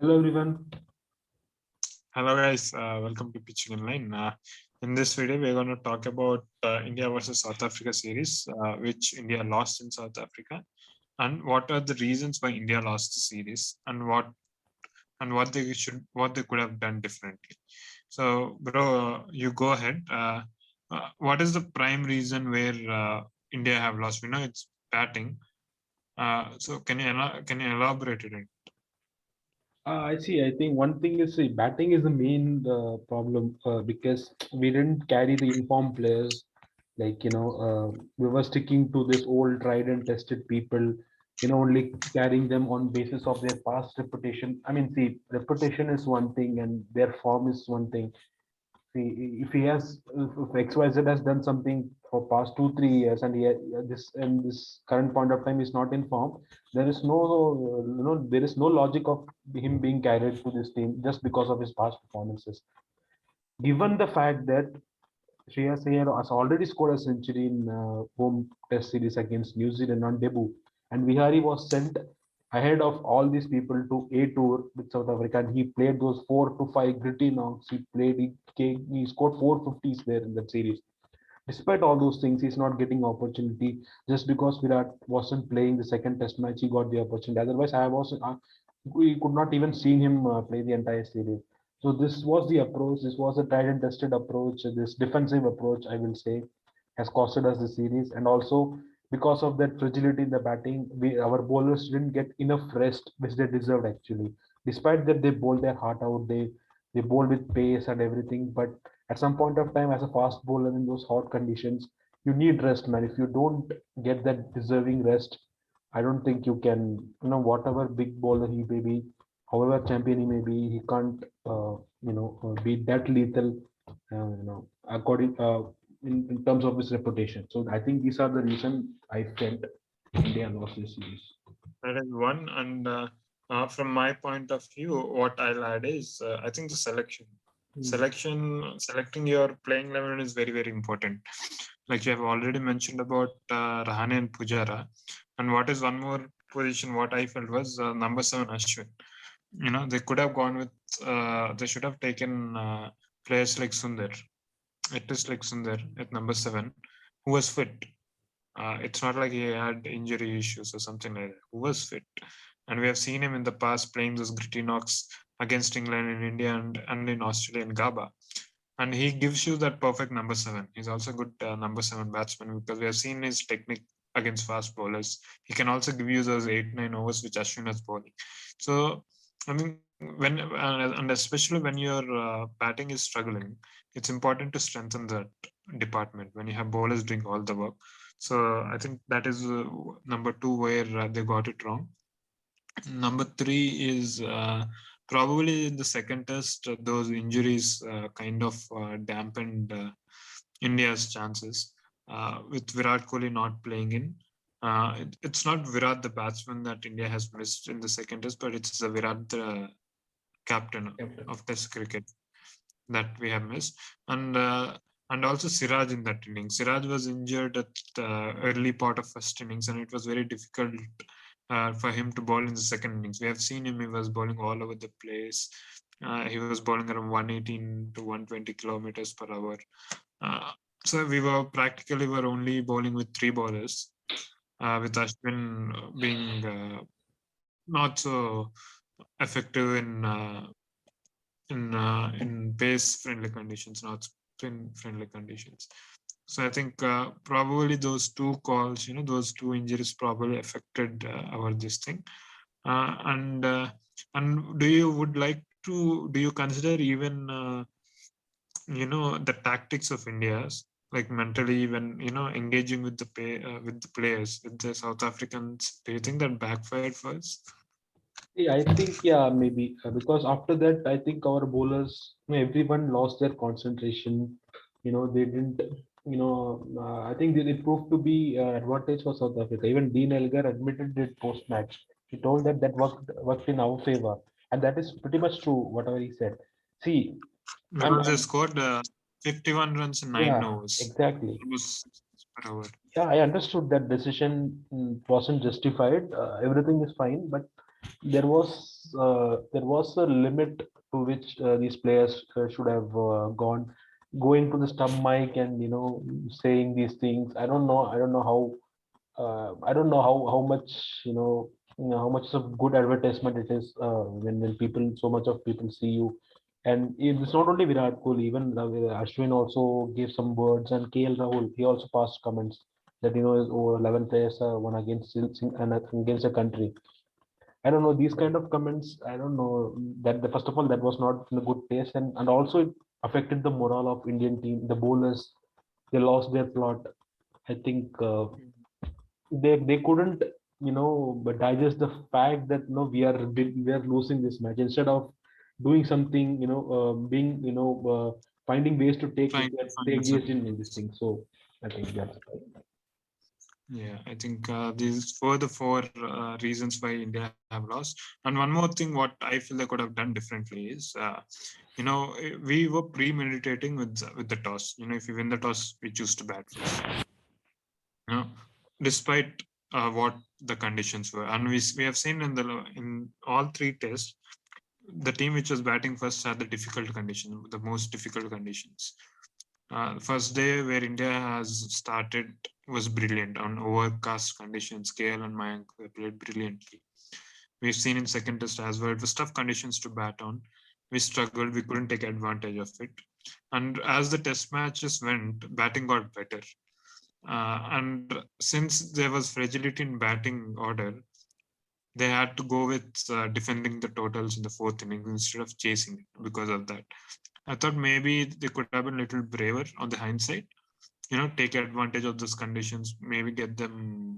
Hello everyone. Hello guys, welcome to PitchingInLine. In this video, we're going to talk about India versus South Africa series, which India lost in South Africa, and what are the reasons why India lost the series, and what they could have done differently. So, bro, you go ahead. What is the prime reason where India have lost? We know it's batting. So, can you elaborate it? I see. I think one thing is batting is the main problem because we didn't carry the informed players. We were sticking to this old tried and tested people. Only carrying them on basis of their past reputation. I mean, see, reputation is one thing and their form is one thing. See, if XYZ has done something for past 2 3 years and this current point of time is not informed, there is no there is no logic of him being carried to this team just because of his past performances. Given the fact that Shreyas Iyer has already scored a century in home test series against New Zealand on debut, and Vihari was sent ahead of all these people to A tour with South Africa, and he played those 4 to 5 gritty knocks. He scored 450s there in that series. Despite all those things, he's not getting opportunity just because Virat wasn't playing the second test match. He got the opportunity. Otherwise, we could not even seen him play the entire series. So this was the approach. This was a tried and tested approach. This defensive approach, I will say, has costed us the series. And also because of that fragility in the batting, our bowlers didn't get enough rest, which they deserved actually. Despite that, they bowled their heart out. They bowled with pace and everything. But at some point of time, as a fast bowler in those hot conditions, you need rest, man. If you don't get that deserving rest, I don't think you can, whatever big bowler he may be, however champion he may be, he can't, be that lethal, according in terms of his reputation. So I think these are the reason I felt India lost this series. That is one. And from my point of view, what I'll add is I think the selection. Selecting your playing 11 is very, very important. Like you have already mentioned about Rahane and Pujara. And what is one more position, what I felt was number 7, Ashwin. They could have gone with, they should have taken players like Sundar. It is like Sundar at number 7, who was fit. It's not like he had injury issues or something like that. Who was fit, and we have seen him in the past playing those gritty knocks against England in India and in Australia and Gaba. And he gives you that perfect number 7. He's also a good number 7 batsman because we have seen his technique against fast bowlers. He can also give you those 8 9 overs which Ashwin is bowling. So I mean, and especially when your batting is struggling, it's important to strengthen that department when you have bowlers doing all the work. So I think that is number 2 where they got it wrong. Number 3 is probably in the second test, those injuries kind of dampened India's chances with Virat Kohli not playing in. It's not Virat the batsman that India has missed in the second test, but it's the Virat the captain of Test cricket that we have missed. And also Siraj in that inning. Siraj was injured at the early part of first innings, and it was very difficult for him to bowl in the second innings. We have seen him; he was bowling all over the place. He was bowling around 118 to 120 kilometers per hour. So we were only bowling with 3 bowlers, with Ashwin being not so effective in pace friendly conditions, not spin friendly conditions. So I think probably those 2 calls, those 2 injuries probably affected our this thing. And do you consider even the tactics of India's, like mentally when engaging with with the players, with the South Africans? Do you think that backfired for us? Yeah, I think maybe because after that, I think our bowlers, everyone lost their concentration. They didn't. I think it proved to be advantage for South Africa. Even Dean Elgar admitted it post match. He told that worked in our favor, and that is pretty much true. Whatever he said. See, Because they scored 51 runs in 9 yeah, overs. exactly. Almost per hour. Yeah, I understood that decision wasn't justified. Everything is fine, but There was a limit to which these players should have gone, going to the stump mic and saying these things. I don't know how I don't know how much how much of good advertisement it is when people, so much of people see you. And it's not only Virat Kohli, even Ashwin also gave some words, and KL Rahul, he also passed comments that his over 11 players won against and against a country. I don't know these kind of comments. I don't know that first of all that was not in a good taste, and also it affected the morale of Indian team. The bowlers, they lost their plot. I think they couldn't but digest the fact that we are losing this match, instead of doing something, being finding ways to take Trying to stay find engaged some. in this thing. So I think that's Yeah, I think these were the four reasons why India have lost. And one more thing, what I feel they could have done differently is, we were premeditating with the toss. If you win the toss, we choose to bat first. You know, despite what the conditions were, and we have seen in all three tests, the team which was batting first had the difficult conditions, the most difficult conditions. First day where India has started was brilliant on overcast conditions. KL and Mayank played brilliantly. We've seen in second test as well. It was tough conditions to bat on. We struggled. We couldn't take advantage of it. And as the test matches went, batting got better. And since there was fragility in batting order, they had to go with defending the totals in the fourth innings instead of chasing it because of that. I thought maybe they could have been a little braver on the hindsight, take advantage of those conditions, maybe get them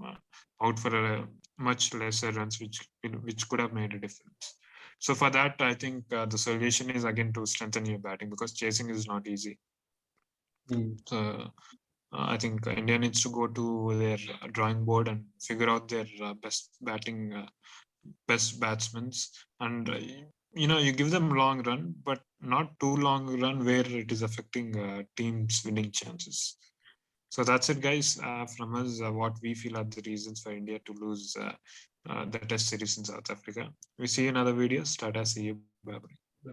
out for a much lesser runs, which could have made a difference. So for that, I think the solution is again to strengthen your batting because chasing is not easy. Mm. So I think India needs to go to their drawing board and figure out their best batsmen, and you give them long run, but not too long run where it is affecting teams' winning chances. So that's it, guys, from us. What we feel are the reasons for India to lose the Test series in South Africa. We see you in another video. Start. See you. Bye bye.